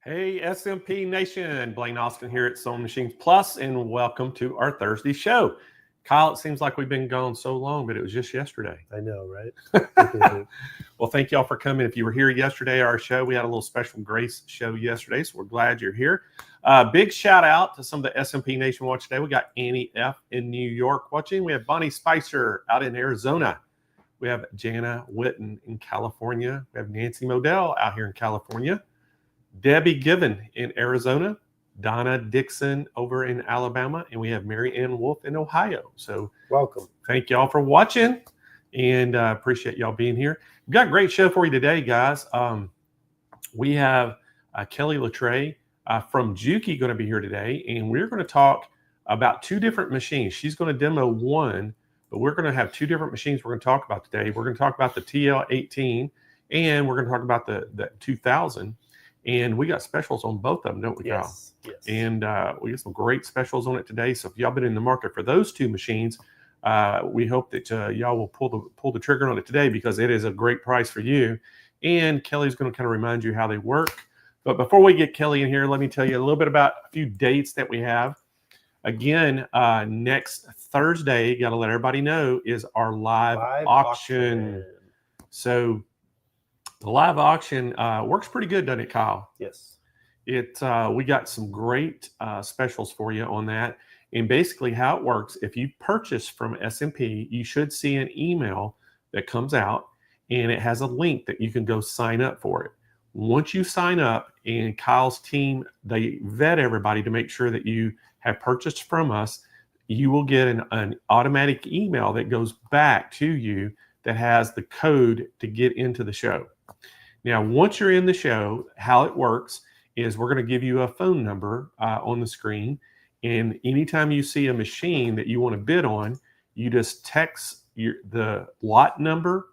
Hey, SMP Nation, Blaine Austin here at Sewing Machines Plus, and welcome to our Thursday show. Kyle, it seems like we've been gone so long, but it was just yesterday. I know, right? Well, thank y'all for coming. If you were here yesterday, our show, we had a little special grace show yesterday, so we're glad you're here. Big shout out to some of the SMP Nation watch today. We got Annie F. in New York watching. We have Bonnie Spicer out in Arizona. We have Jana Witten in California. We have Nancy Modell out here in California. Debbie Given in Arizona, Donna Dixon over in Alabama, and we have Mary Ann Wolf in Ohio. So welcome. Thank y'all for watching, and appreciate y'all being here. We've got a great show for you today, guys. We have Kelly Latreille from Juki going to be here today, and we're going to talk about two different machines. She's going to demo one, but we're going to have two different machines we're going to talk about today. We're going to talk about the TL18, and we're going to talk about the 2000. And we got specials on both of them, don't we, Kyle? Yes, yes. And we got some great specials on it today. So if y'all been in the market for those two machines, we hope that y'all will pull the trigger on it today, because it is a great price for you. And Kelly's going to kind of remind you how they work. But before we get Kelly in here, let me tell you a little bit about a few dates that we have. Again, next Thursday, got to let everybody know, is our live auction. So the live auction works pretty good, doesn't it, Kyle? Yes. We got some great specials for you on that. And basically how it works, if you purchase from SMP, you should see an email that comes out, and it has a link that you can go sign up for it. Once you sign up, and Kyle's team, they vet everybody to make sure that you have purchased from us, you will get an automatic email that goes back to you that has the code to get into the show. Now, once you're in the show, how it works is we're going to give you a phone number on the screen. And anytime you see a machine that you want to bid on, you just text the lot number,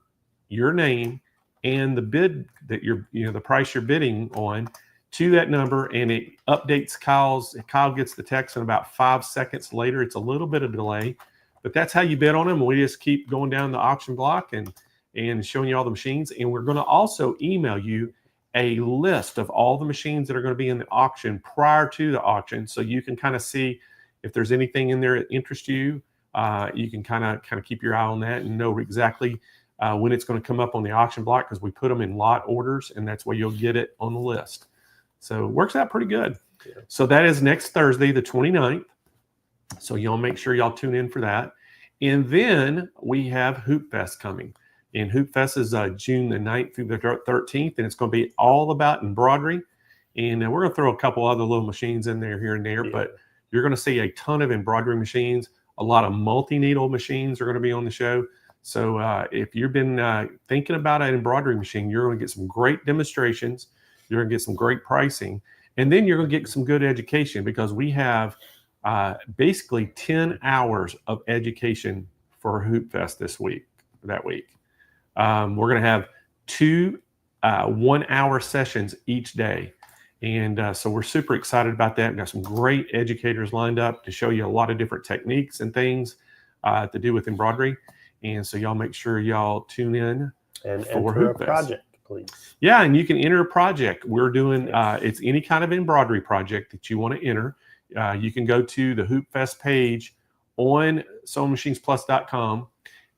your name, and the bid that the price you're bidding on to that number, and it updates Kyle gets the text in about 5 seconds later. It's a little bit of delay, but that's how you bid on them. We just keep going down the auction block and showing you all the machines. And we're going to also email you a list of all the machines that are going to be in the auction prior to the auction, so you can kind of see if there's anything in there that interests you. You can kind of keep your eye on that and know exactly when it's going to come up on the auction block, because we put them in lot orders, and that's where you'll get it on the list. So it works out pretty good. Yeah. So that is next Thursday, the 29th. So y'all make sure y'all tune in for that. And then we have Hoop Fest coming. And Hoop Fest is June the 9th through the 13th, and it's going to be all about embroidery. And we're going to throw a couple other little machines in there here and there, but you're going to see a ton of embroidery machines. A lot of multi-needle machines are going to be on the show. So if you've been thinking about an embroidery machine, you're going to get some great demonstrations. You're going to get some great pricing. And then you're going to get some good education, because we have basically 10 hours of education for Hoop Fest that week. We're going to have two 1-hour sessions each day. And so we're super excited about that. We've got some great educators lined up to show you a lot of different techniques and things to do with embroidery. And so y'all make sure y'all tune in and enter a project, please. Yeah, and you can enter a project. We're doing, it's any kind of embroidery project that you want to enter. You can go to the Hoop Fest page on SewingMachinesPlus.com.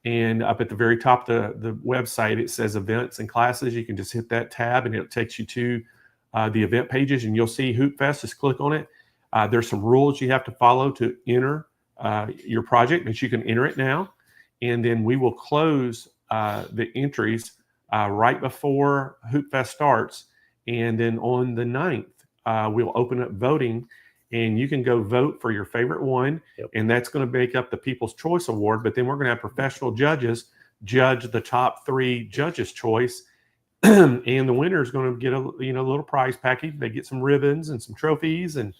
And up at the very top of the website, it says events and classes. You can just hit that tab, and it takes you to the event pages, and you'll see Hoop Fest. Just click on it. There's some rules you have to follow to enter your project, but you can enter it now. And then we will close the entries right before Hoop Fest starts. And then on the 9th, we'll open up voting. And you can go vote for your favorite one, and that's going to make up the People's Choice Award. But then we're going to have professional judges judge the top 3 judges' choice, and the winner is going to get a little prize package. They get some ribbons and some trophies, and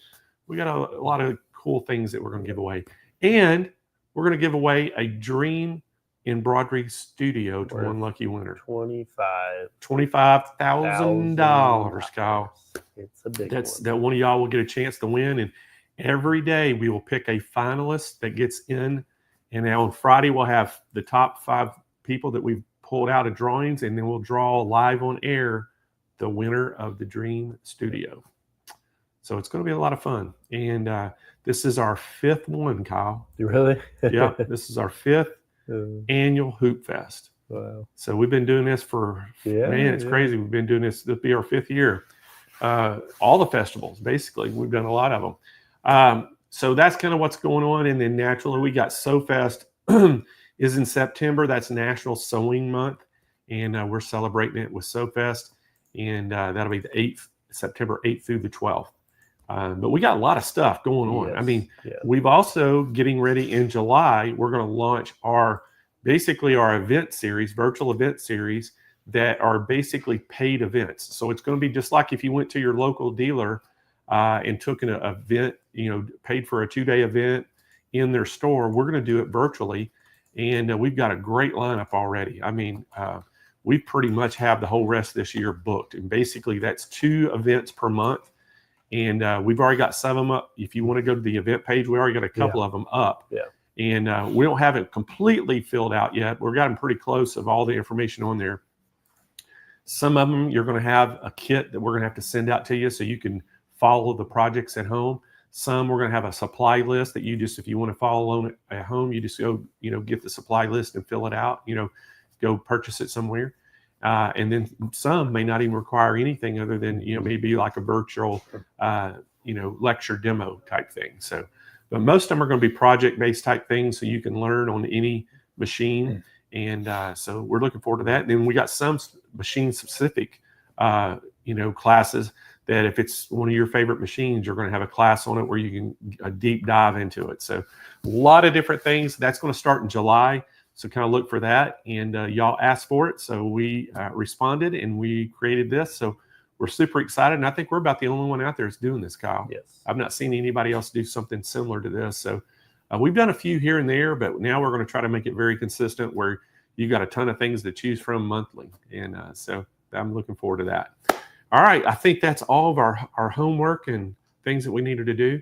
we got a lot of cool things that we're going to give away. And we're going to give away a Dream Embroidery Studio to one lucky winner. $25,000, Kyle. It's a big one. That one of y'all will get a chance to win. And every day we will pick a finalist that gets in. And now on Friday, we'll have the top 5 people that we've pulled out of drawings, and then we'll draw live on air the winner of the Dream Studio. So it's going to be a lot of fun. And this is our 5th one, Kyle. You really? Yeah, this is our 5th annual Hoop Fest. Wow. So we've been doing this for, man, it's crazy. We've been doing this. This will be our 5th year. All the festivals, basically. We've done a lot of them. So that's kind of what's going on. And then naturally, we got SewFest is in September. That's National Sewing Month. And we're celebrating it with SewFest. And that'll be the 8th, September 8th through the 12th. But we got a lot of stuff going on. Yes, I mean, yes. We've also getting ready in July. We're going to launch basically our event series, virtual event series that are basically paid events. So it's going to be just like if you went to your local dealer and took an event, paid for a 2-day event in their store. We're going to do it virtually. And we've got a great lineup already. I mean, we pretty much have the whole rest of this year booked. And basically that's 2 events per month. And we've already got some of them up. If you want to go to the event page, we already got a couple of them up. Yeah. And we don't have it completely filled out yet. We've gotten pretty close of all the information on there. Some of them, you're going to have a kit that we're going to have to send out to you so you can follow the projects at home. Some we're going to have a supply list that you just, if you want to follow along at home, you just go, get the supply list and fill it out, go purchase it somewhere. And then some may not even require anything other than, maybe like a virtual, lecture demo type thing. So, but most of them are going to be project-based type things so you can learn on any machine. And so we're looking forward to that. And then we got some machine-specific, classes that if it's one of your favorite machines, you're going to have a class on it where you can deep dive into it. So a lot of different things. That's going to start in July. So kind of look for that. And y'all asked for it. So we responded and we created this. So we're super excited. And I think we're about the only one out there that's doing this, Kyle. Yes. I've not seen anybody else do something similar to this. So we've done a few here and there, but now we're going to try to make it very consistent where you got a ton of things to choose from monthly. And so I'm looking forward to that. All right. I think that's all of our homework and things that we needed to do.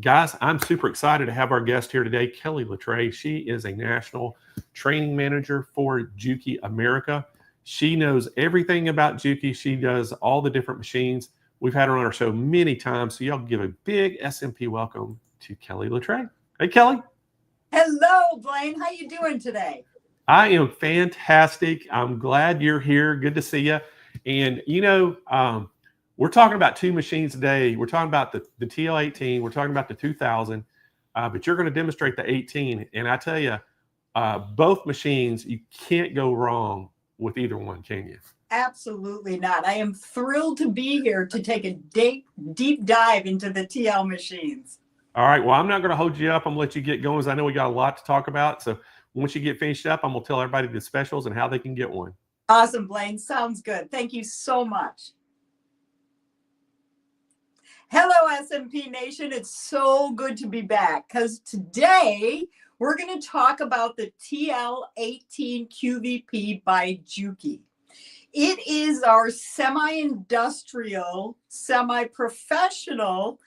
Guys, I'm super excited to have our guest here today, Kelly Latreille. She is a national training manager for Juki America. She knows everything about Juki. She does all the different machines. We've had her on our show many times. So y'all give a big SMP welcome to Kelly Latreille. Hey, Kelly. Hello, Blaine. How you doing today? I am fantastic. I'm glad you're here. Good to see you. And, we're talking about 2 machines today. We're talking about the TL18. We're talking about the 2000, but you're going to demonstrate the 18. And I tell you, both machines, you can't go wrong with either one, can you? Absolutely not. I am thrilled to be here to take a deep dive into the TL machines. All right. Well, I'm not going to hold you up. I'm going to let you get going because I know we got a lot to talk about. So once you get finished up, I'm going to tell everybody the specials and how they can get one. Awesome, Blaine. Sounds good. Thank you so much. Hello, SMP Nation. It's so good to be back because today we're going to talk about the TL18QVP by Juki. It is our semi-industrial, semi-professional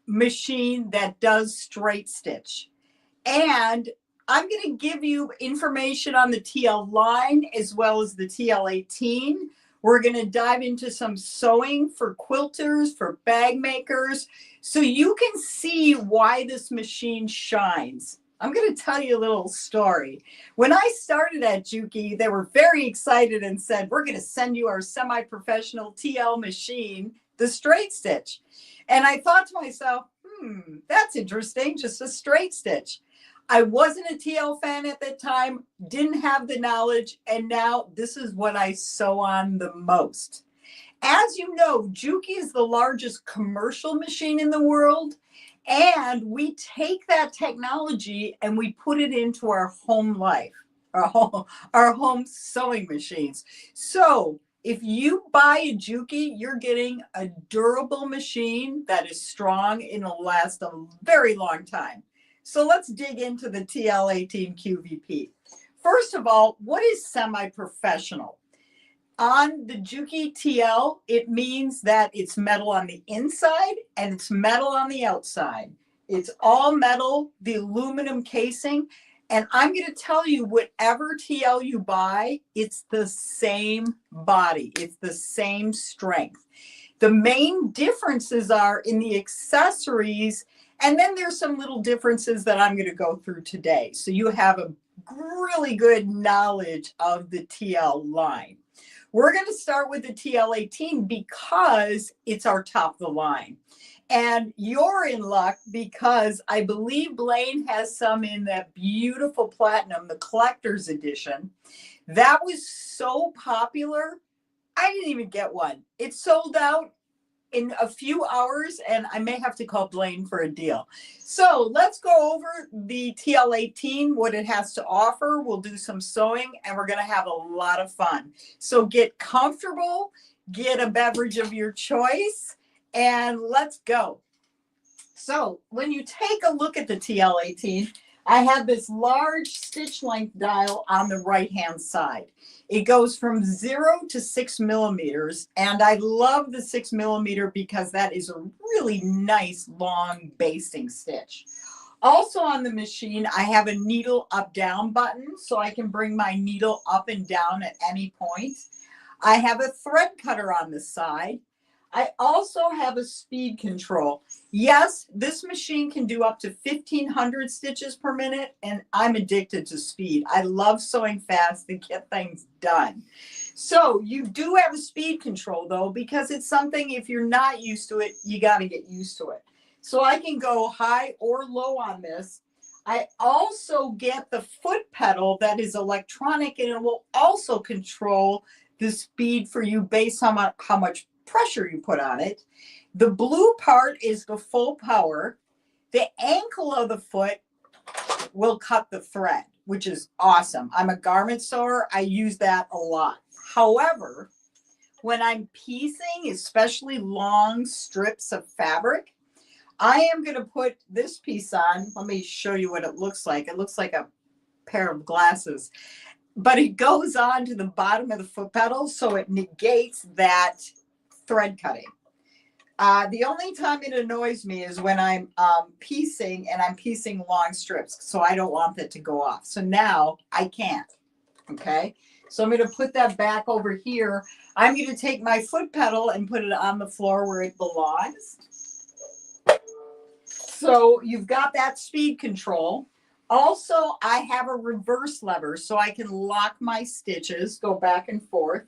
machine that does straight stitch. And I'm going to give you information on the TL line as well as the TL18. We're going to dive into some sewing for quilters, for bag makers, so you can see why this machine shines. I'm going to tell you a little story. When I started at Juki, they were very excited and said, we're going to send you our semi-professional TL machine, the straight stitch. And I thought to myself, that's interesting, just a straight stitch. I wasn't a TL fan at that time, didn't have the knowledge, and now this is what I sew on the most. As you know, Juki is the largest commercial machine in the world, and we take that technology and we put it into our home life, our home sewing machines. So if you buy a Juki, you're getting a durable machine that is strong and will last a very long time. So let's dig into the TL18QVP. First of all, what is semi-professional? On the Juki TL, it means that it's metal on the inside and it's metal on the outside. It's all metal, the aluminum casing. And I'm going to tell you, whatever TL you buy, it's the same body. It's the same strength. The main differences are in the accessories, and then there's some little differences that I'm going to go through today. So you have a really good knowledge of the TL line. We're going to start with the TL18 because it's our top of the line. And you're in luck because I believe Blaine has some in that beautiful platinum, the collector's edition. That was so popular, I didn't even get one. It sold out in a few hours, and I may have to call Blaine for a deal. So let's go over the TL18, what it has to offer. We'll do some sewing, and we're going to have a lot of fun. So get comfortable, get a beverage of your choice, and let's go. So when you take a look at the TL18, I have this large stitch length dial on the right-hand side. It goes from 0 to 6 millimeters, and I love the 6 millimeter because that is a really nice long basting stitch. Also on the machine, I have a needle up-down button, so I can bring my needle up and down at any point. I have a thread cutter on the side. I also have a speed control. Yes, this machine can do up to 1,500 stitches per minute, and I'm addicted to speed. I love sewing fast and get things done. So you do have a speed control, though, because it's something, if you're not used to it, you got to get used to it. So I can go high or low on this. I also get the foot pedal that is electronic, and it will also control the speed for you based on how much pressure you put on it. The blue part is the full power. The ankle of the foot will cut the thread, which is awesome. I'm a garment sewer. I use that a lot. However, when I'm piecing, especially long strips of fabric, I am going to put this piece on. Let me show you what it looks like. It looks like a pair of glasses, but it goes on to the bottom of the foot pedal, so it negates that thread cutting. The only time it annoys me is when I'm piecing, and I'm piecing long strips, so I don't want that to go off. So now I can't. Okay, so I'm going to put that back over here. I'm going to take my foot pedal and put it on the floor where it belongs. So you've got that speed control. Also, I have a reverse lever so I can lock my stitches, go back and forth.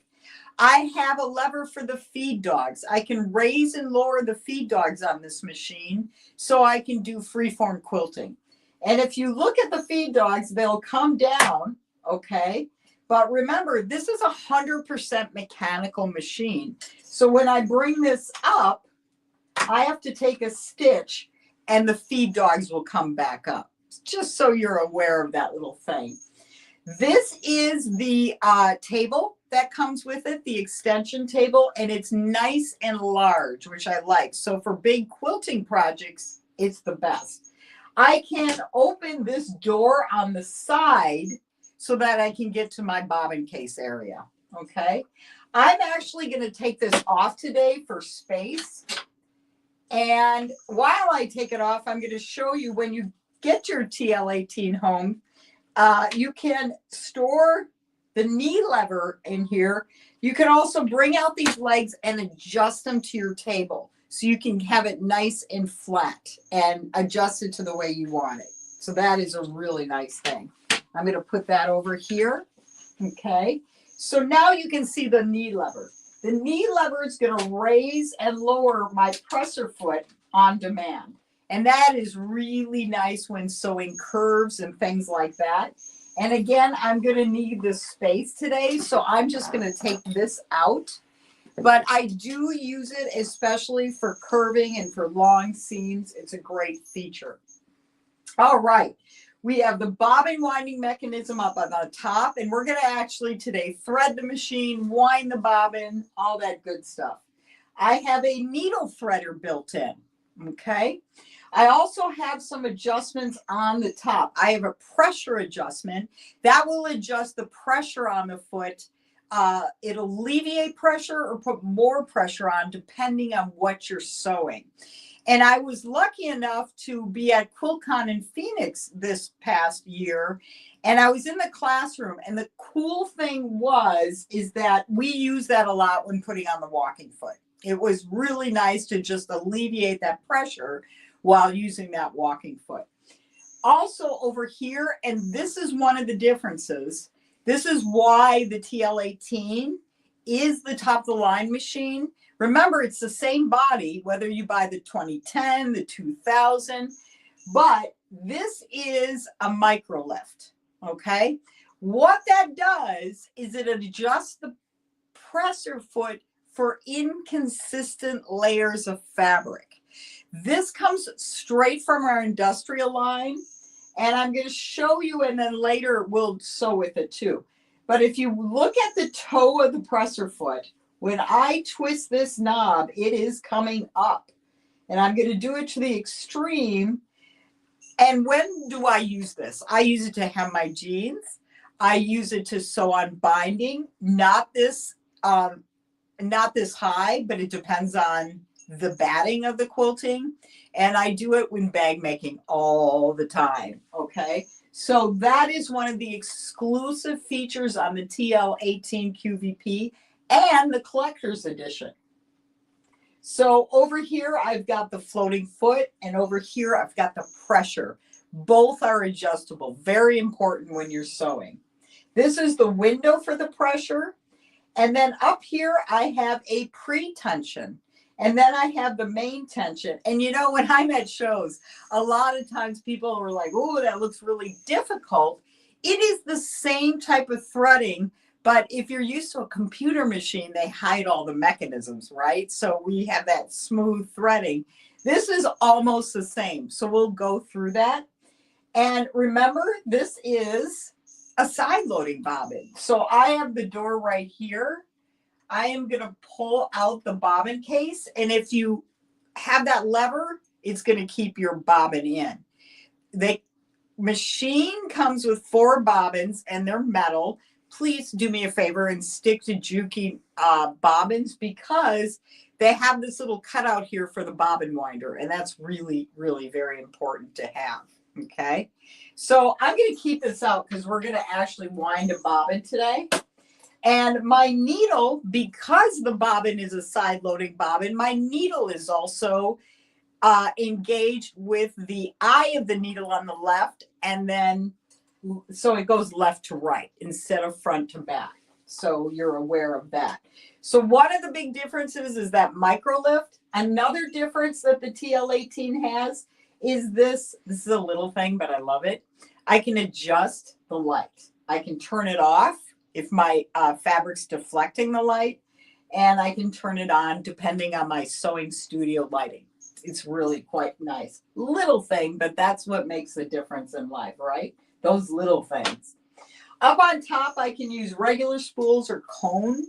I have a lever for the feed dogs. I can raise and lower the feed dogs on this machine so I can do freeform quilting. And if you look at the feed dogs, they'll come down, okay? But remember, this is a 100% mechanical machine. So when I bring this up, I have to take a stitch and the feed dogs will come back up. Just so you're aware of that little thing. This is the table that comes with it, the extension table, and it's nice and large, which I like. So for big quilting projects, it's the best. I can open this door on the side so that I can get to my bobbin case area, okay? I'm actually going to take this off today for space. And while I take it off, I'm going to show you when you get your TL18 home, you can store the knee lever in here. You can also bring out these legs and adjust them to your table so you can have it nice and flat and adjust it to the way you want it. So that is a really nice thing. I'm going to put that over here. Okay. So now you can see the knee lever. The knee lever is going to raise and lower my presser foot on demand. And that is really nice when sewing curves and things like that. And again, I'm going to need this space today, so I'm just going to take this out. But I do use it especially for curving and for long seams. It's a great feature. All right. We have the bobbin winding mechanism up on the top, and we're going to actually today thread the machine, wind the bobbin, all that good stuff. I have a needle threader built in, okay? I also have some adjustments on the top. I have a pressure adjustment that will adjust the pressure on the foot. It'll alleviate pressure or put more pressure on depending on what you're sewing. And I was lucky enough to be at QuiltCon in Phoenix this past year, and I was in the classroom, and the cool thing is that we use that a lot when putting on the walking foot. It was really nice to just alleviate that pressure while using that walking foot. Also over here, and this is one of the differences, this is why the TL18 is the top of the line machine. Remember, it's the same body, whether you buy the 2010, the 2000, but this is a micro lift, okay? What that does is it adjusts the presser foot for inconsistent layers of fabric. This comes straight from our industrial line, and I'm going to show you, and then later we'll sew with it too. But if you look at the toe of the presser foot, when I twist this knob, it is coming up. And I'm going to do it to the extreme. And when do I use this? I use it to hem my jeans. I use it to sew on binding, not this high, but it depends on the batting of the quilting. And I do it when bag making all the time, okay? So that is one of the exclusive features on the TL18QVP and the collector's edition. So over here, I've got the floating foot, and over here, I've got the pressure. Both are adjustable, very important when you're sewing. This is the window for the pressure. And then up here, I have a pre-tension. And then I have the main tension. And you know, when I'm at shows, a lot of times people are like, oh, that looks really difficult. It is the same type of threading, but if you're used to a computer machine, they hide all the mechanisms, right? So we have that smooth threading. This is almost the same. So we'll go through that. And remember, this is a side loading bobbin. So I have the door right here. I am going to pull out the bobbin case, and if you have that lever, it's going to keep your bobbin in. The machine comes with 4 bobbins, and they're metal. Please do me a favor and stick to Juki bobbins, because they have this little cutout here for the bobbin winder, and that's really, really very important to have, okay? So I'm going to keep this out because we're going to actually wind a bobbin today. And my needle, because the bobbin is a side loading bobbin, my needle is also engaged with the eye of the needle on the left. And then, so it goes left to right instead of front to back. So you're aware of that. So one of the big differences is that micro lift. Another difference that the TL18 has is this. This is a little thing, but I love it. I can adjust the light. I can turn it off if my fabric's deflecting the light, and I can turn it on depending on my sewing studio lighting. It's really quite nice. Little thing, but that's what makes the difference in life, right? Those little things. Up on top, I can use regular spools or cone.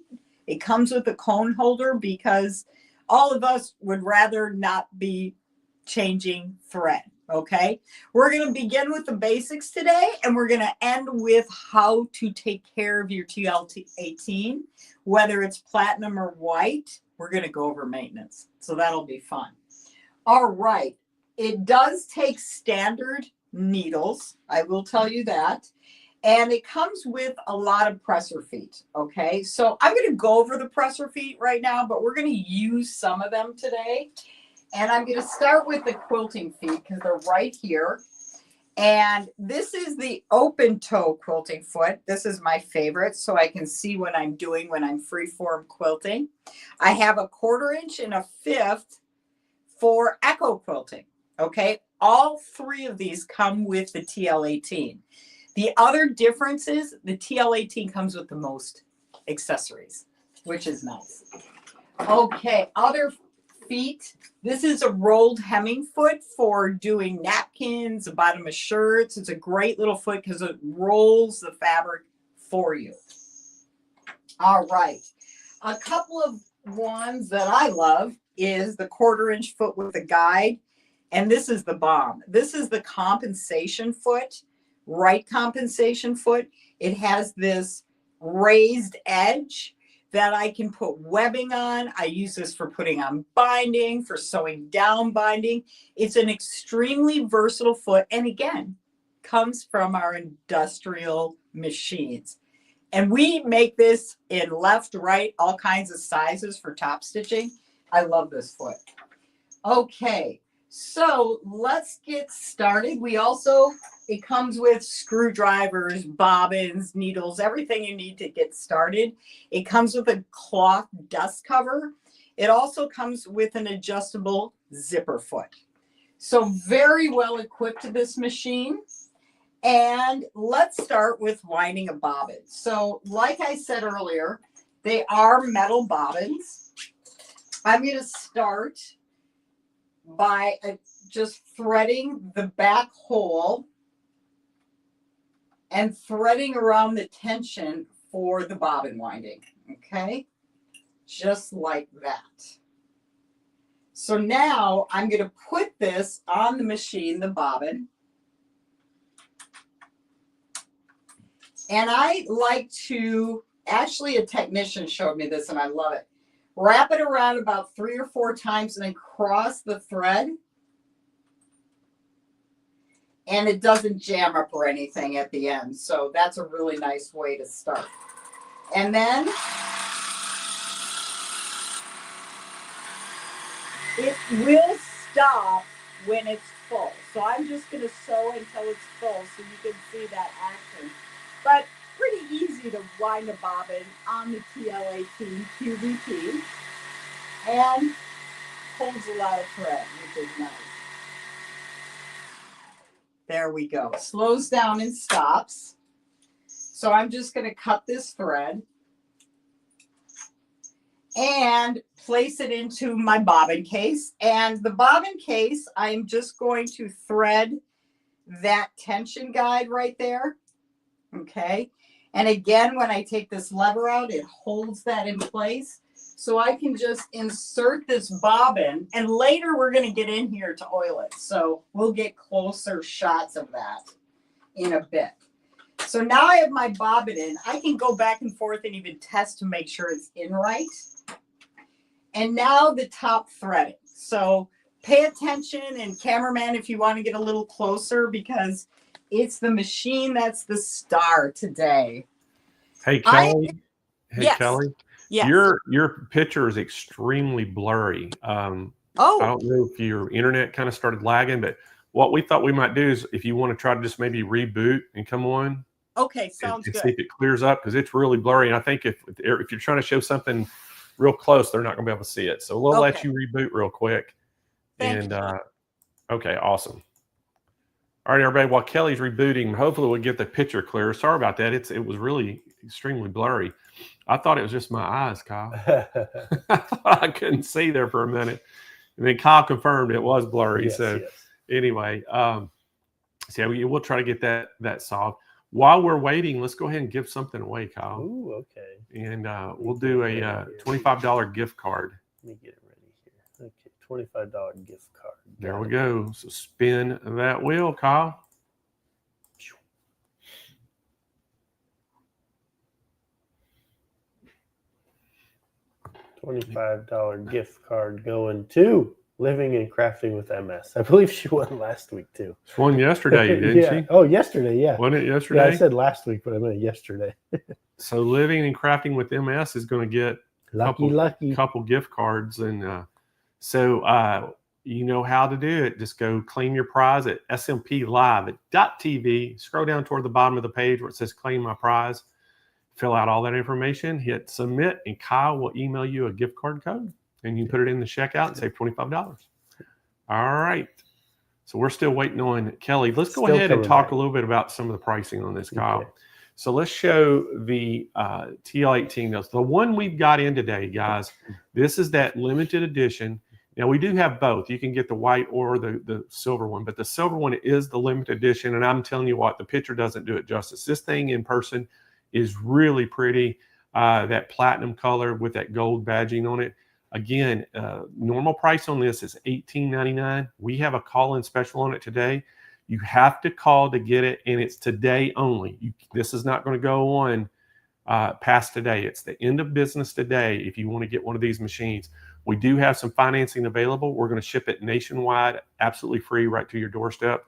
It comes with a cone holder because all of us would rather not be changing thread. Okay, we're going to begin with the basics today, and we're going to end with how to take care of your TL18, whether it's platinum or white. We're going to go over maintenance, so that'll be fun. All right, it does take standard needles, I will tell you that, and it comes with a lot of presser feet. Okay, so I'm going to go over the presser feet right now, but we're going to use some of them today. And I'm going to start with the quilting feet because they're right here. And this is the open toe quilting foot. This is my favorite, so I can see what I'm doing when I'm freeform quilting. I have a 1/4 inch and a 1/5 for echo quilting. Okay, all 3 of these come with the TL18. The other difference is the TL18 comes with the most accessories, which is nice. Okay, other feet. This is a rolled hemming foot for doing napkins, the bottom of shirts. It's a great little foot because it rolls the fabric for you. All right. A couple of ones that I love is the 1/4 inch foot with a guide. And this is the bomb. This is the compensation foot, right compensation foot. It has this raised edge that I can put webbing on. I use this for putting on binding, for sewing down binding. It's an extremely versatile foot. And again, comes from our industrial machines. And we make this in left, right, all kinds of sizes for top stitching. I love this foot. Okay, so let's get started. It comes with screwdrivers, bobbins, needles, everything you need to get started. It comes with a cloth dust cover. It also comes with an adjustable zipper foot. So very well equipped, this machine. And let's start with winding a bobbin. So like I said earlier, they are metal bobbins. I'm going to start by just threading the back hole and threading around the tension for the bobbin winding. Okay, just like that. So now I'm going to put this on the machine, the bobbin. And I like to, actually a technician showed me this and I love it. Wrap it around about 3 or 4 times and then cross the thread. And it doesn't jam up or anything at the end. So that's a really nice way to start. And then it will stop when it's full. So I'm just going to sew until it's full so you can see that action. But pretty easy to wind a bobbin on the TL18QVP and holds a lot of thread, which is nice. There we go. Slows down and stops. So I'm just going to cut this thread and place it into my bobbin case. And the bobbin case, I'm just going to thread that tension guide right there. Okay. And again, when I take this lever out, it holds that in place. So I can just insert this bobbin, and later we're going to get in here to oil it. So we'll get closer shots of that in a bit. So now I have my bobbin in. I can go back and forth and even test to make sure it's in right. And now the top threading. So pay attention, and cameraman, if you want to get a little closer, because it's the machine that's the star today. Hey, Kelly. Yes. Kelly. Yes. Your picture is extremely blurry. I don't know if your internet kind of started lagging, but what we thought we might do is, if you want to try to just maybe reboot and come on. Okay, sounds and good. See if it clears up, because it's really blurry. And I think if you're trying to show something real close, they're not going to be able to see it. So we'll let you reboot real quick. Thank you. Okay, awesome. All right, everybody. While Kelly's rebooting, hopefully we'll get the picture clear. Sorry about that. It was really extremely blurry. I thought it was just my eyes, Kyle. I thought I couldn't see there for a minute. And then Kyle confirmed it was blurry. Yes, so yes. Anyway, so we'll try to get that solved. While we're waiting, let's go ahead and give something away, Kyle. Ooh, okay. And we'll do a $25 gift card. Let me get it ready here. Okay, $25 gift card. There we go. So spin that wheel, Kyle. $25 gift card going to Living and Crafting with MS. I believe she won last week too. She won yesterday, didn't she? Oh, yesterday, yeah. Wasn't it yesterday? Yeah, I said last week, but I meant yesterday. So Living and Crafting with MS is going to get lucky couple gift cards. And you know how to do it. Just go claim your prize at smplive.tv. Scroll down toward the bottom of the page where it says claim my prize. Fill out all that information, hit submit, and Kyle will email you a gift card code, and you can put it in the checkout and save $25. All right. So we're still waiting on Kelly. Let's go ahead and talk a little bit about some of the pricing on this, Kyle. Okay. So let's show the TL18. The one we've got in today, guys, this is that limited edition. Now, we do have both. You can get the white or the silver one, but the silver one is the limited edition, and I'm telling you what, the picture doesn't do it justice. This thing in person is really pretty. That platinum color with that gold badging on it. Again, normal price on this is $18.99. We have a call-in special on it today. You have to call to get it, and it's today only. This is not going to go on past today. It's the end of business today if you want to get one of these machines. We do have some financing available. We're going to ship it nationwide, absolutely free, right to your doorstep.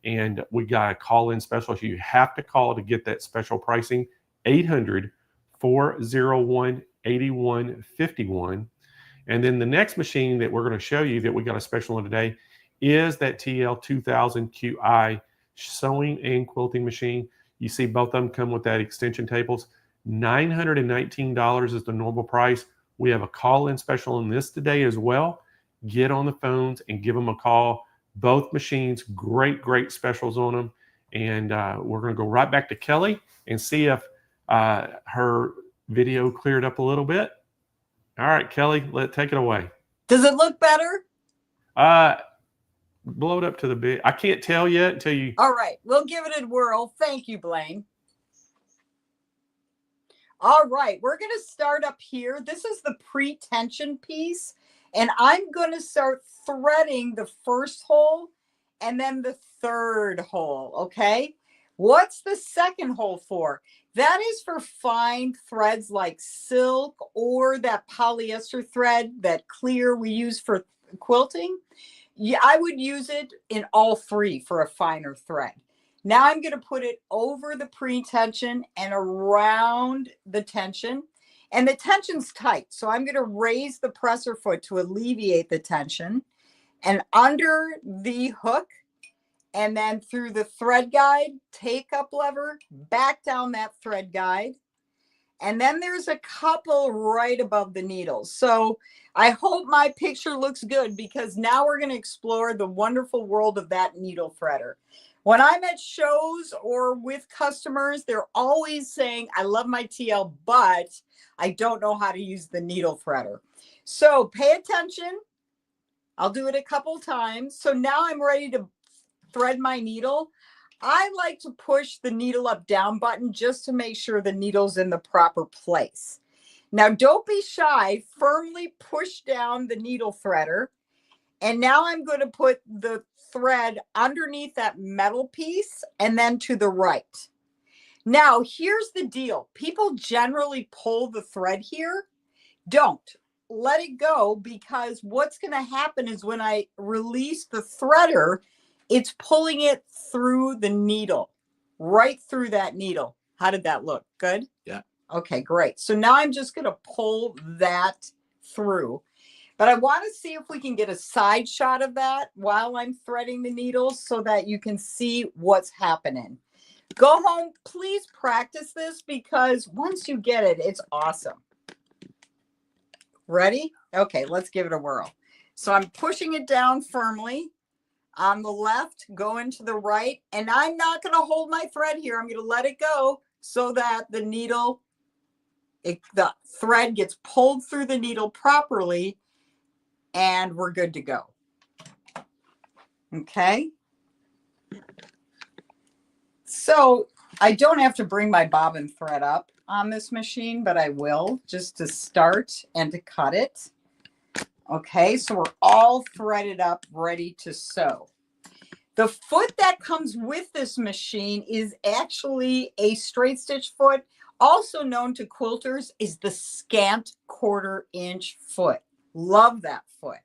And we got a call-in special. So you have to call to get that special pricing. 800-401-8151. And then the next machine that we're going to show you that we got a special on today is that TL18QI sewing and quilting machine. You see both of them come with that extension tables. $919 is the normal price. We have a call-in special on this today as well. Get on the phones and give them a call. Both machines, great, great specials on them. And we're going to go right back to Kelly and see if her video cleared up a little bit. All right, Kelly, take it away. Does it look better? Blow it up to the big. I can't tell yet until you. All right, we'll give it a whirl. Thank you, Blaine. All right, we're going to start up here. This is the pre-tension piece, and I'm going to start threading the first hole and then the third hole, okay? What's the second hole for? That is for fine threads like silk or that polyester thread, that clear we use for quilting. Yeah, I would use it in all three for a finer thread. Now I'm going to put it over the pre-tension and around the tension. And the tension's tight, so I'm going to raise the presser foot to alleviate the tension. And under the hook, and then through the thread guide, take up lever, back down that thread guide. And then there's a couple right above the needles. So I hope my picture looks good, because now we're going to explore the wonderful world of that needle threader. When I'm at shows or with customers, they're always saying, I love my TL, but I don't know how to use the needle threader. So pay attention. I'll do it a couple times. So now I'm ready to thread my needle. I like to push the needle up down button just to make sure the needle's in the proper place. Now don't be shy, firmly push down the needle threader. And now I'm going to put the thread underneath that metal piece and then to the right. Now here's the deal. People generally pull the thread here. Don't. Let it go, because what's going to happen is when I release the threader, it's pulling it through the needle, right through that needle. How did that look? Good? Yeah. Okay, great. So now I'm just going to pull that through. But I want to see if we can get a side shot of that while I'm threading the needles so that you can see what's happening. Go home, please practice this, because once you get it, it's awesome. Ready? Okay, let's give it a whirl. So I'm pushing it down firmly on the left, going to the right, and I'm not going to hold my thread here. I'm going to let it go so that the needle, the thread gets pulled through the needle properly, and we're good to go. Okay. So I don't have to bring my bobbin thread up on this machine, but I will, just to start and to cut it. Okay, so we're all threaded up, ready to sew. The foot that comes with this machine is actually a straight stitch foot, also known to quilters is the scant 1/4 inch foot. Love that foot.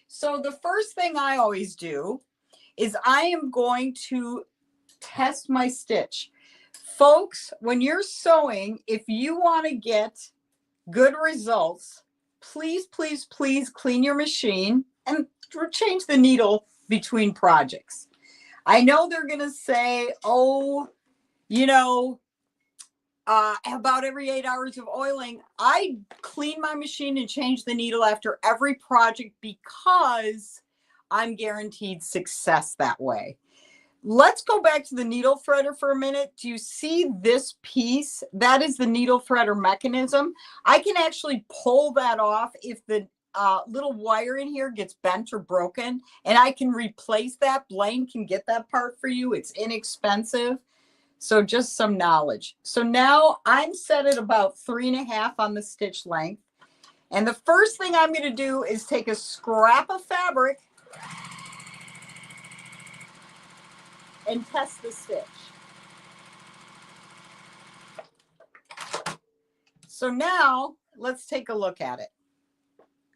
So the first thing I always do is I am going to test my stitch. Folks, when you're sewing, if you want to get good results, please, please, please clean your machine and change the needle between projects. I know they're going to say, oh, you know, about every 8 hours of oiling. I clean my machine and change the needle after every project because I'm guaranteed success that way. Let's go back to the needle threader for a minute. Do you see this piece? That is the needle threader mechanism. I can actually pull that off if the little wire in here gets bent or broken, and I can replace that. Blaine can get that part for you. It's inexpensive. So just some knowledge. So now I'm set at about 3.5 on the stitch length. And the first thing I'm going to do is take a scrap of fabric and test the stitch. So now let's take a look at it.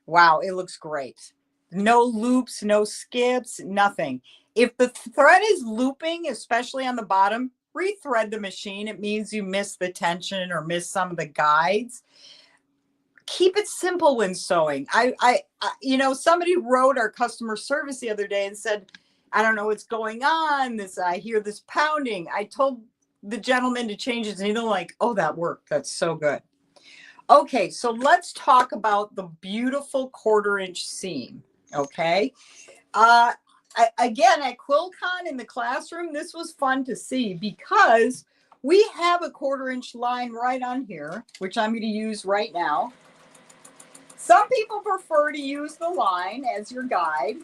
Wow, it looks great. No loops, no skips, nothing. If the thread is looping, especially on the bottom, rethread the machine. It means you missed the tension or missed some of the guides. keep it simple when sewing. You know, somebody wrote our customer service the other day and said, I don't know what's going on. I hear this pounding. I told the gentleman to change his needle, like, oh, that worked. That's so good. Okay, so let's talk about the beautiful 1/4-inch seam. Okay. Again, at QuiltCon in the classroom, this was fun to see because we have a 1/4-inch line right on here, which I'm going to use right now. Some people prefer to use the line as your guide.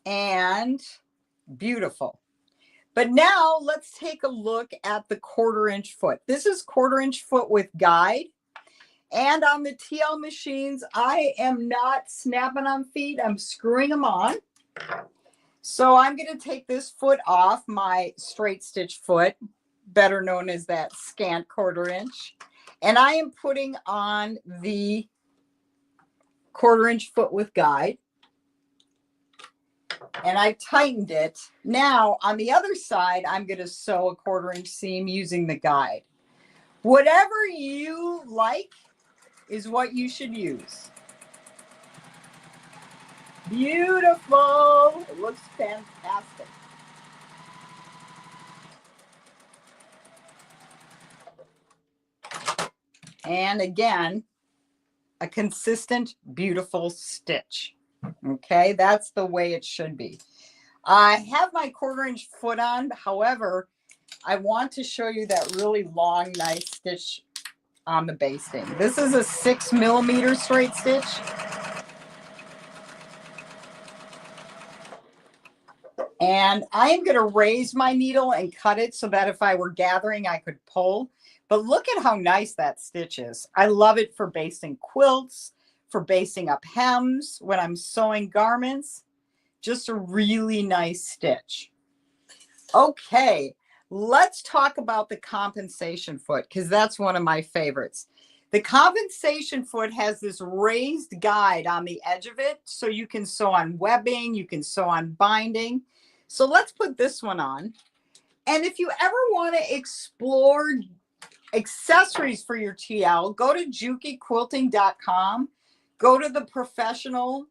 And beautiful. But now let's take a look at the 1/4-inch foot. This is 1/4-inch foot with guide. And on the TL machines, I am not snapping on feet. I'm screwing them on. So I'm going to take this foot off my straight stitch foot, better known as that scant 1/4-inch. And I am putting on the 1/4-inch foot with guide. And I've tightened it. Now on the other side, I'm going to sew a 1/4-inch seam using the guide. Whatever you like is what you should use. Beautiful. It looks fantastic. And again, a consistent, beautiful stitch. Okay, that's the way it should be. I have my 1/4-inch foot on. However, I want to show you that really long, nice stitch on the basting. This is a 6mm straight stitch. And I am going to raise my needle and cut it so that if I were gathering, I could pull. But look at how nice that stitch is. I love it for basting quilts, for basting up hems, when I'm sewing garments. Just a really nice stitch. Okay, let's talk about the compensation foot, because that's one of my favorites. The compensation foot has this raised guide on the edge of it, so you can sew on webbing, you can sew on binding. So let's put this one on. And if you ever want to explore accessories for your TL, go to JukiQuilting.com, go to the professional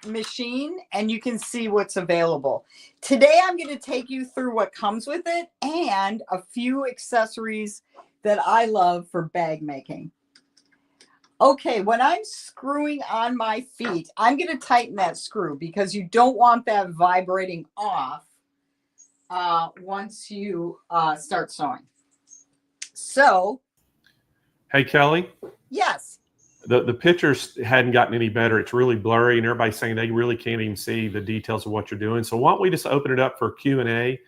machine, and you can see what's available. Today, I'm going to take you through what comes with it and a few accessories that I love for bag making. Okay, when I'm screwing on my feet, I'm going to tighten that screw because you don't want that vibrating off once you start sewing. So, Hey, Kelly. yes. The pictures hadn't gotten any better. It's really blurry, and everybody's saying they really can't even see the details of what you're doing. So why don't we just open it up for Q&A?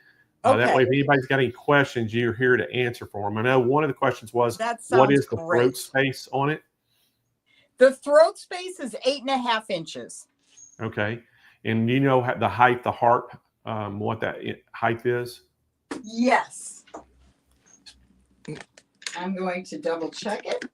That way, if anybody's got any questions, you're here to answer for them. I know one of the questions was, what is the throat space on it? The throat space is 8.5 inches. Okay. And you know the height, the heart, what that height is? Yes. I'm going to double check it.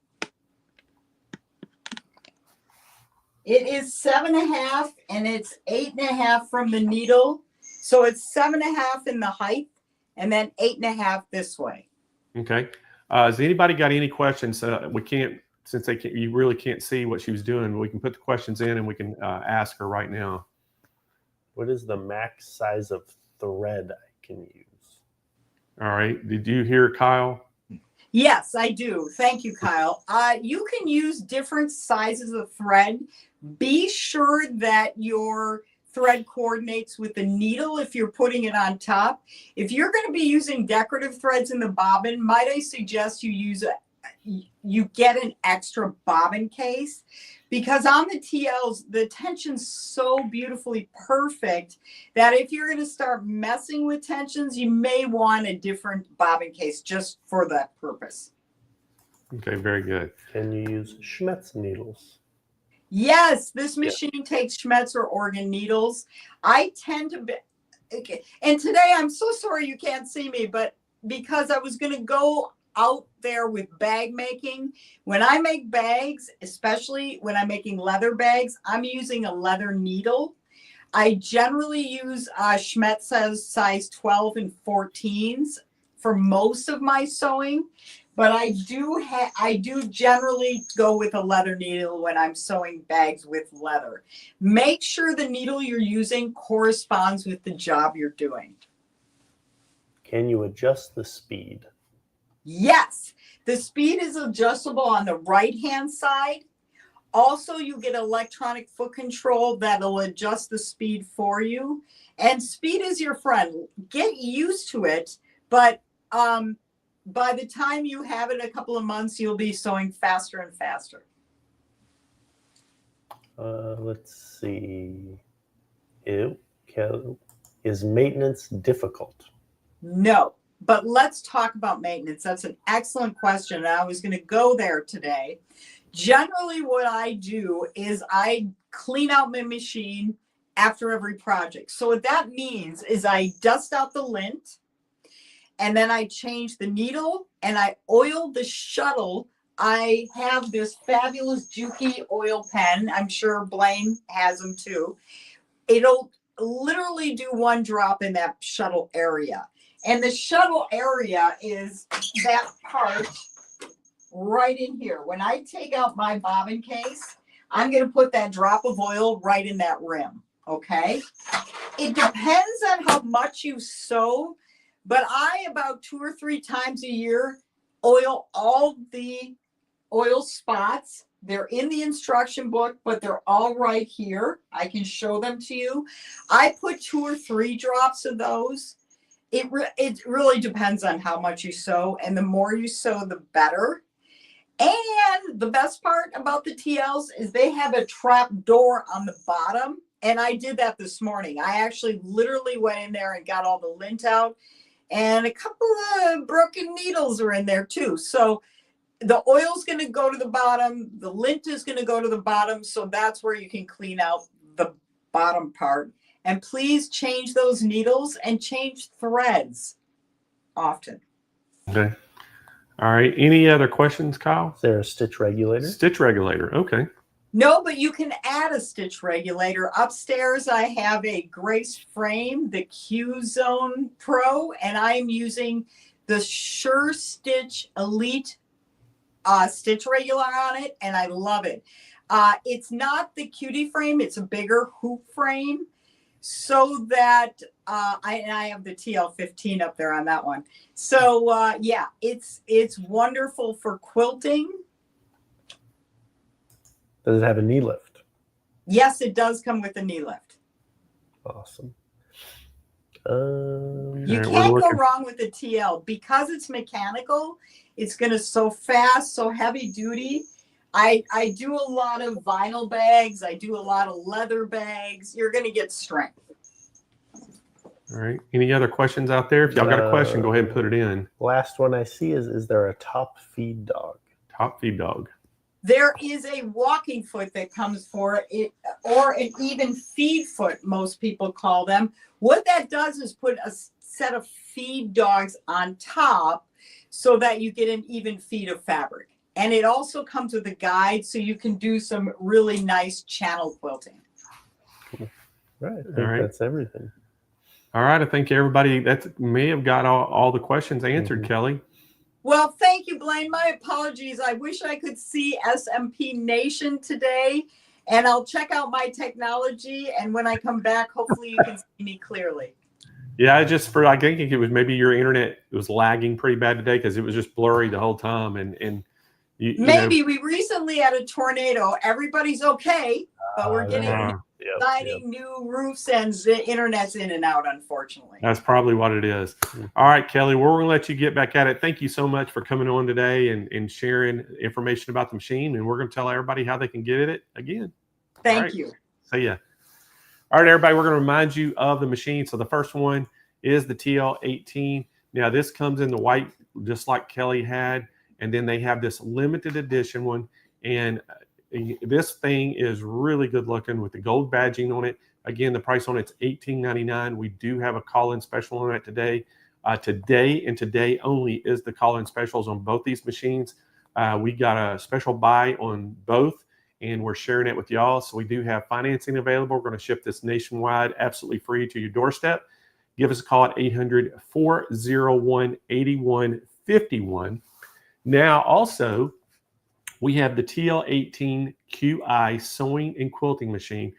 It is 7.5 and it's 8.5 from the needle. So it's 7.5 in the height and then 8.5 this way. Okay. Has anybody got any questions? We can't, since you really can't see what she was doing, we can put the questions in and we can ask her right now. What is the max size of thread I can use? All right. Did you hear Kyle? Yes, I do. Thank you, Kyle. You can use different sizes of thread. Be sure that your thread coordinates with the needle if you're putting it on top. If you're going to be using decorative threads in the bobbin, might I suggest you get an extra bobbin case, because on the TLs, the tension's so beautifully perfect that if you're going to start messing with tensions, you may want a different bobbin case just for that purpose. Okay, very good. Can you use Schmetz needles? Yes, this machine takes Schmetz or Oregon needles. I tend to be, and today I'm so sorry you can't see me, but because I was going to go out there with bag making, when I make bags, especially when I'm making leather bags, I'm using a leather needle. I generally use Schmetz size 12 and 14s for most of my sewing, but I do generally go with a leather needle when I'm sewing bags with leather. Make sure the needle you're using corresponds with the job you're doing. Can you adjust the speed? Yes, the speed is adjustable on the right-hand side. Also, you get electronic foot control that'll adjust the speed for you. And speed is your friend. Get used to it, but by the time you have it a couple of months, you'll be sewing faster and faster. Let's see. Is maintenance difficult? No, but let's talk about maintenance. That's an excellent question. And I was going to go there today. Generally, what I do is I clean out my machine after every project. So what that means is I dust out the lint, and then I change the needle, and I oil the shuttle. I have this fabulous Juki oil pen. I'm sure Blaine has them too. It'll literally do one drop in that shuttle area. And the shuttle area is that part right in here. When I take out my bobbin case, I'm going to put that drop of oil right in that rim. Okay. It depends on how much you sew, but I about 2 or 3 times a year oil all the oil spots. They're in the instruction book, but they're all right here. I can show them to you. I put 2 or 3 drops of those. It really depends on how much you sew, and the more you sew, the better. And the best part about the TLs is they have a trap door on the bottom. And I did that this morning. I actually literally went in there and got all the lint out, and a couple of broken needles are in there too. So the oil's going to go to the bottom. The lint is going to go to the bottom. So that's where you can clean out the bottom part. And please change those needles and change threads often. Okay. All right. Any other questions, Kyle? Is there a stitch regulator? Stitch regulator. Okay. No, but you can add a stitch regulator. Upstairs, I have a Grace frame, the Q Zone Pro, and I'm using the Sure Stitch Elite stitch regulator on it, and I love it. It's not the cutie frame. It's a bigger hoop frame, so that I have the TL15 up there on that one. So yeah, it's wonderful for quilting. Does it have a knee lift? Yes, it does come with a knee lift. Awesome. You can't go wrong with the TL because it's mechanical. It's going to sew fast, so heavy duty. I do a lot of vinyl bags. I do a lot of leather bags. You're going to get strength. All right. Any other questions out there? If y'all got a question, go ahead and put it in. Last one I see is there a top feed dog? Top feed dog. There is a walking foot that comes for it, or an even feed foot, most people call them. What that does is put a set of feed dogs on top so that you get an even feed of fabric. And it also comes with a guide so you can do some really nice channel quilting. Cool. Right. I think that's everything. All right. I think everybody that may have got all the questions answered, Kelly. Well, thank you, Blaine. My apologies. I wish I could see SMP Nation today, and I'll check out my technology. And when I come back, hopefully you can see me clearly. Yeah, I think it was maybe your internet was lagging pretty bad today because it was just blurry the whole time. And maybe we recently had a tornado. Everybody's okay, but we're getting new roofs, and the internet's in and out, unfortunately. That's probably what it is. All right, Kelly, we're going to let you get back at it. Thank you so much for coming on today and sharing information about the machine. And we're going to tell everybody how they can get it again. Thank you. See ya. All right, everybody, we're going to remind you of the machine. So the first one is the TL18. Now, this comes in the white, just like Kelly had. And then they have this limited edition one. And this thing is really good looking with the gold badging on it. Again, the price on it's $18.99. We do have a call-in special on it today. Today and today only is the call-in specials on both these machines. We got a special buy on both, and we're sharing it with y'all. So we do have financing available. We're going to ship this nationwide, absolutely free to your doorstep. Give us a call at 800-401-8151. Now, also, we have the TL18QI sewing and quilting machine.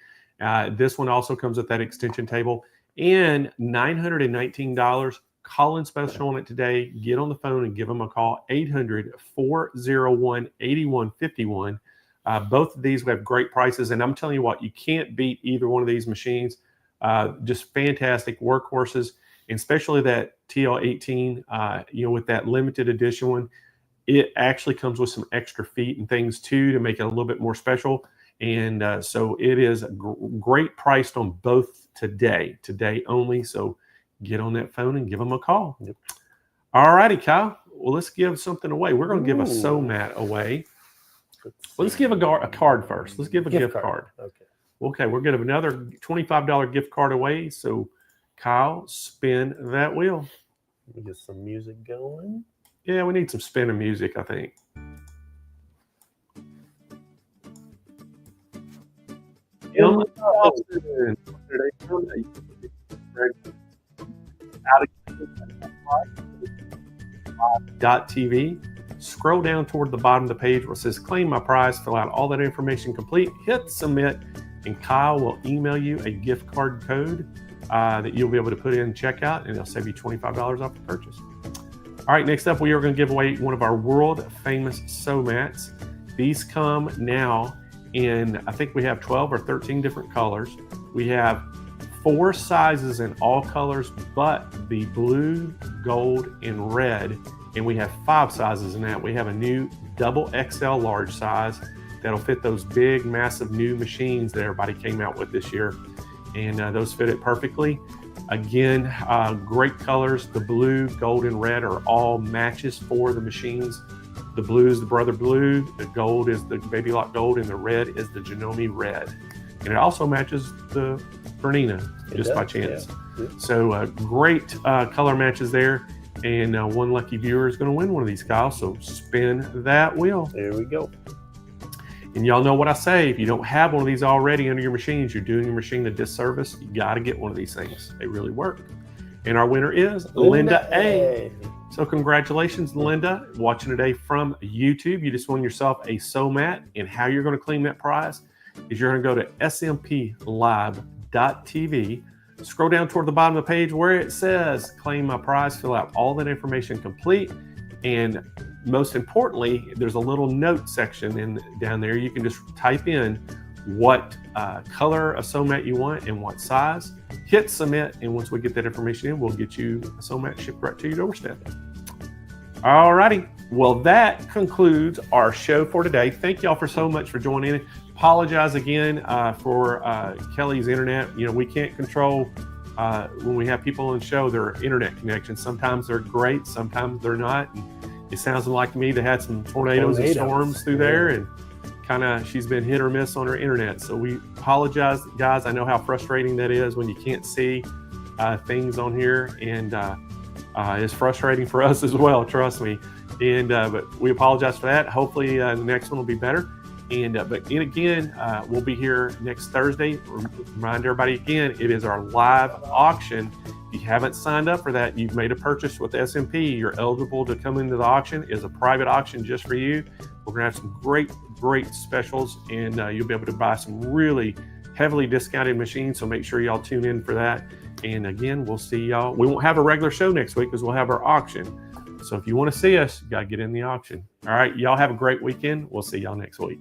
This one also comes with that extension table and $919. Call in special on it today. Get on the phone and give them a call, 800-401-8151. Both of these have great prices, and I'm telling you what, you can't beat either one of these machines. Just fantastic workhorses, and especially that TL18, with that limited edition one. It actually comes with some extra feet and things too to make it a little bit more special. And so it is great priced on both today only. So get on that phone and give them a call. Yep. All righty, Kyle. Well, let's give something away. We're going to give a sew mat away. Let's give a card first. Let's give a gift card. Okay, we're going to give another $25 gift card away. So, Kyle, spin that wheel. Let me get some music going. Yeah, we need some spinning music, I think. TV. Scroll down toward the bottom of the page where it says claim my prize, fill out all that information complete, hit submit, and Kyle will email you a gift card code that you'll be able to put in checkout, and it'll save you $25 off the purchase. All right, next up, we are going to give away one of our world famous sew mats. These come now in, I think we have 12 or 13 different colors. We have 4 sizes in all colors, but the blue, gold, and red. And we have 5 sizes in that. We have a new double XL large size that'll fit those big, massive new machines that everybody came out with this year. And those fit it perfectly. Again, great colors. The blue, gold, and red are all matches for the machines. The blue is the Brother Blue, the gold is the Baby Lock Gold, and the red is the Janome Red. And it also matches the Bernina, just by chance. Yeah. So great color matches there. And one lucky viewer is going to win one of these, Kyle. So spin that wheel. There we go. And y'all know what I say. If you don't have one of these already under your machines, you're doing your machine a disservice. You got to get one of these things. They really work. And our winner is Linda A. So congratulations, Linda, watching today from YouTube. You just won yourself a sew mat. And how you're going to claim that prize is you're going to go to smplive.tv. Scroll down toward the bottom of the page where it says claim my prize, fill out all that information complete. And most importantly, there's a little note section down there. You can just type in what color of sew mat you want and what size. Hit submit, and once we get that information in, we'll get you a sew mat shipped right to your doorstep. All righty. Well, that concludes our show for today. Thank y'all for so much for joining in. Apologize again for Kelly's internet. We can't control when we have people on the show, their internet connections. Sometimes they're great, sometimes they're not. And it sounds like to me they had some tornadoes and storms through there, and she's been hit or miss on her internet. So we apologize, guys. I know how frustrating that is when you can't see things on here, and it's frustrating for us as well, trust me. And but we apologize for that. Hopefully the next one will be better. And but again, we'll be here next Thursday. Remind everybody again, it is our live auction. If you haven't signed up for that, you've made a purchase with SMP, you're eligible to come into the auction. It's a private auction just for you. We're gonna have some great specials, and you'll be able to buy some really heavily discounted machines. So make sure y'all tune in for that. And again, we'll see y'all. We won't have a regular show next week because we'll have our auction. So if you want to see us, you got to get in the auction. All right, y'all have a great weekend. We'll see y'all next week.